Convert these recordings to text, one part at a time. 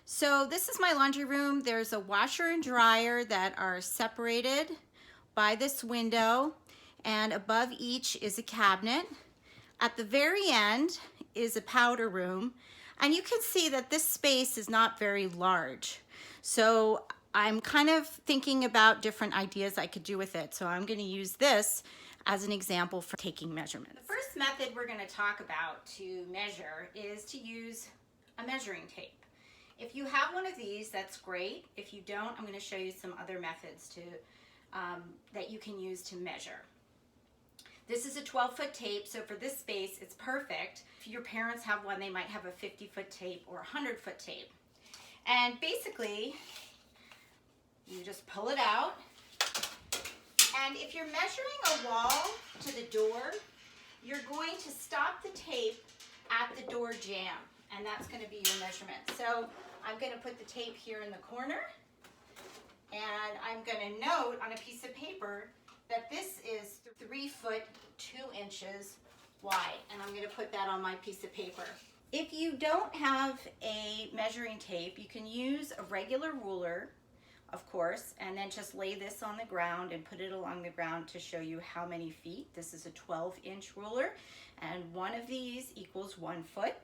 So this is my laundry room. There's a washer and dryer that are separated by this window, and above each is a cabinet. At the very end is a powder room, and you can see that this space is not very large. So I'm kind of thinking about different ideas I could do with it. So I'm going to use this as an example for taking measurements. The first method we're going to talk about to measure is to use a measuring tape. If you have one of these, that's great. If you don't, I'm going to show you some other methods that you can use to measure. This is a 12-foot tape, so for this space, it's perfect. If your parents have one, they might have a 50-foot tape or a 100-foot tape. And basically, you just pull it out. And if you're measuring a wall to the door, you're going to stop the tape at the door jamb, and that's going to be your measurement. So I'm going to put the tape here in the corner, and I'm going to note on a piece of paper that this is 3 foot 2 inches wide, and I'm going to put that on my piece of paper. If you don't have a measuring tape, you can use a regular ruler, of course, and then just lay this on the ground and put it along the ground to show you how many feet. This is a 12-inch ruler, and one of these equals 1 foot.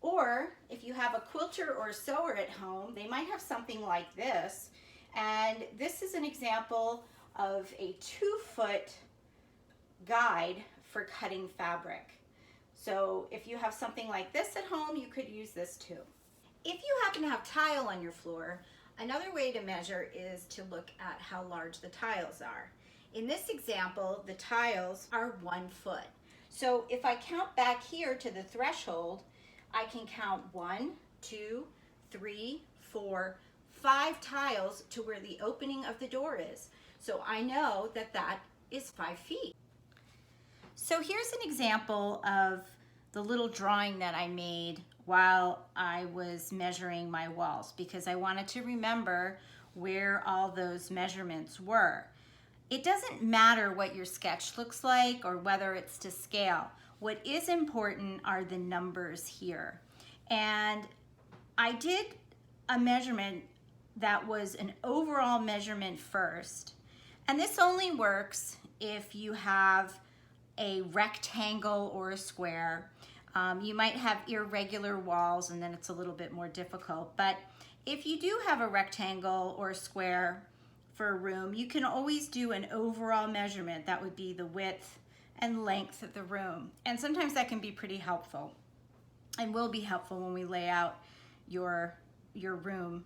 Or if you have a quilter or a sewer at home, they might have something like this, and this is an example of a 2-foot guide for cutting fabric. So if you have something like this at home, you could use this too. If you happen to have tile on your floor, another way to measure is to look at how large the tiles are. In this example, the tiles are 1 foot. So if I count back here to the threshold, I can count 1, 2, 3, 4, 5 tiles to where the opening of the door is. So I know that that is 5 feet. So here's an example of the little drawing that I made while I was measuring my walls, because I wanted to remember where all those measurements were. It doesn't matter what your sketch looks like or whether it's to scale. What is important are the numbers here. And I did a measurement that was an overall measurement first. And this only works if you have a rectangle or a square. You might have irregular walls, and then it's a little bit more difficult. But if you do have a rectangle or a square for a room, you can always do an overall measurement. That would be the width and length of the room. And sometimes that can be pretty helpful and will be helpful when we lay out your room.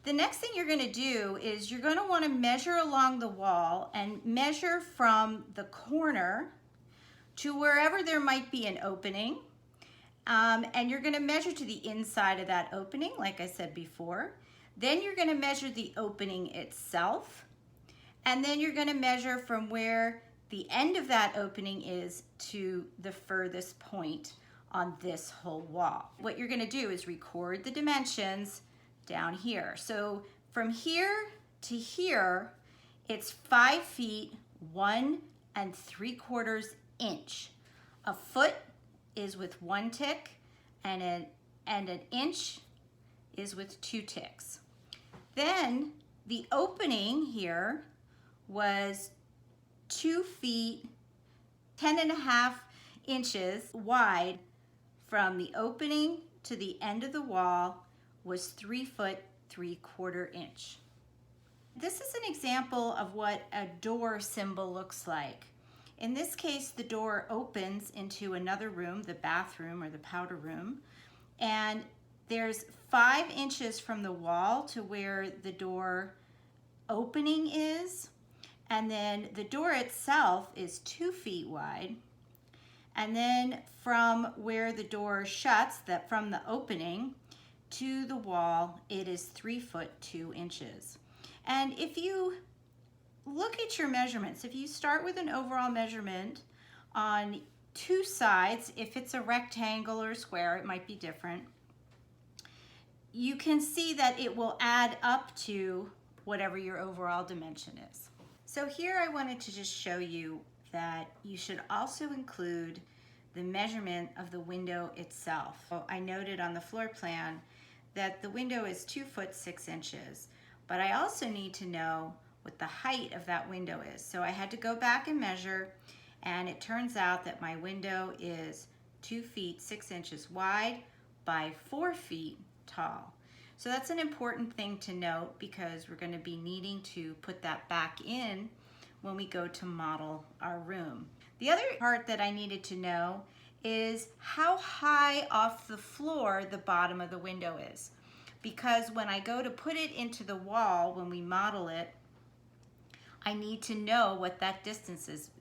The next thing you're going to do is you're going to want to measure along the wall and measure from the corner to wherever there might be an opening. And you're going to measure to the inside of that opening, like I said before. Then you're going to measure the opening itself. And then you're going to measure from where the end of that opening is to the furthest point on this whole wall. What you're going to do is record the dimensions down here. So from here to here, it's 5 feet 1 3/4 inch. A foot is with 1 tick, and an inch is with 2 ticks. Then the opening here was 2 feet 10.5 inches wide. From the opening to the end of the wall was 3 foot 3/4 inch. This is an example of what a door symbol looks like. In this case, the door opens into another room, the bathroom or the powder room, and there's 5 inches from the wall to where the door opening is, and then the door itself is 2 feet wide. And then from where the door shuts, that from the opening to the wall, it is 3 foot 2 inches. And if you look at your measurements, if you start with an overall measurement on 2 sides, if it's a rectangle or a square, it might be different, you can see that it will add up to whatever your overall dimension is. So here I wanted to just show you that you should also include the measurement of the window itself. So I noted on the floor plan that the window is 2 foot 6 inches, but I also need to know what the height of that window is. So I had to go back and measure, and it turns out that my window is 2 feet 6 inches wide by 4 feet tall. So that's an important thing to note because we're going to be needing to put that back in when we go to model our room. The other part that I needed to know is how high off the floor the bottom of the window is. Because when I go to put it into the wall, when we model it, I need to know what that distance is.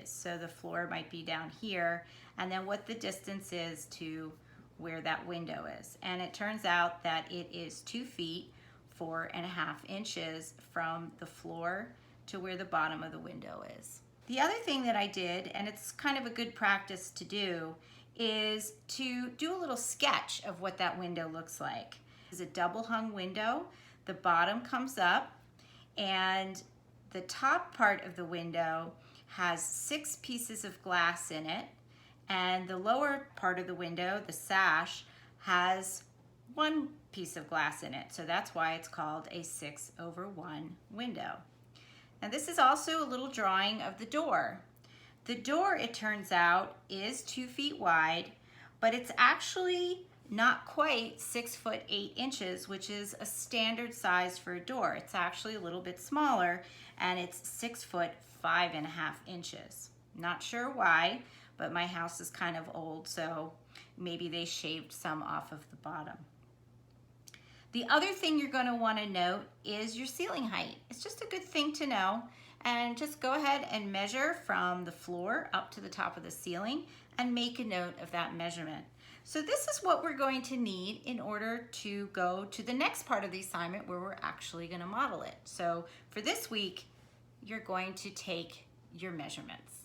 So the floor might be down here, and then what the distance is to where that window is. And it turns out that it is 2 feet 4.5 inches from the floor to where the bottom of the window is. The other thing that I did, and it's kind of a good practice to do, is to do a little sketch of what that window looks like. It's a double hung window. The bottom comes up, and the top part of the window has 6 pieces of glass in it, and the lower part of the window, the sash, has 1 piece of glass in it. So that's why it's called a 6/1 window. Now this is also a little drawing of the door. The door, it turns out, is 2 feet wide, but it's actually not quite 6 foot 8 inches, which is a standard size for a door. It's actually a little bit smaller, and it's 6 foot 5.5 inches. Not sure why, but my house is kind of old, so maybe they shaved some off of the bottom. The other thing you're going to want to note is your ceiling height. It's just a good thing to know, and just go ahead and measure from the floor up to the top of the ceiling and make a note of that measurement. So this is what we're going to need in order to go to the next part of the assignment where we're actually going to model it. So for this week, you're going to take your measurements.